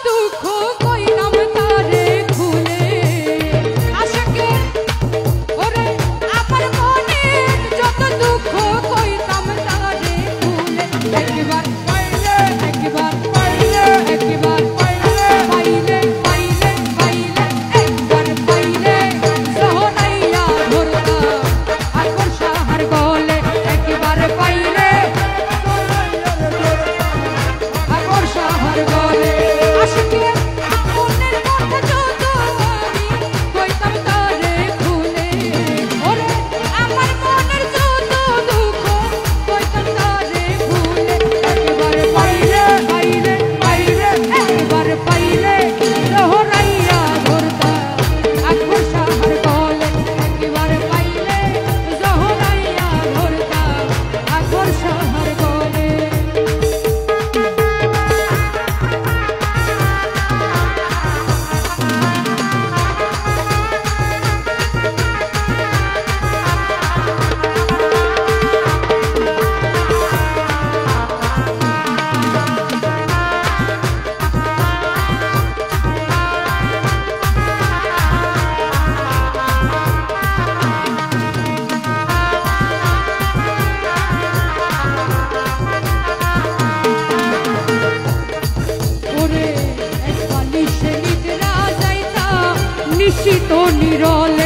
দুঃখ কইতাম তারে খুলে আশাকে ওরে আমার মনের যত দুঃখ কইতাম তারে খুলে একবার পাইলে একবার পাইলে একবার পাইলে পাইলে পাইলে পাইলে একবার পাইলে সোহরাইয়া ধরতা আকর শাহর গলে একবার পাইলে আকর শাহর গলে আশিকে মনের কথা যত আমি কইতাম তারে খুলে ওরে আমার মনের যত দুঃখ কইতাম তারে খুলে একবার পাইলে পাইলে পাইলে একবার পাইলে সোহরাইয়া ধরতা আকর শাহর গলে একবার পাইলে সোহরাইয়া ধরতা আকর শাহর গলে ওরে এক বালিশে নিদ্রা যাইতা নিশিত নিরলে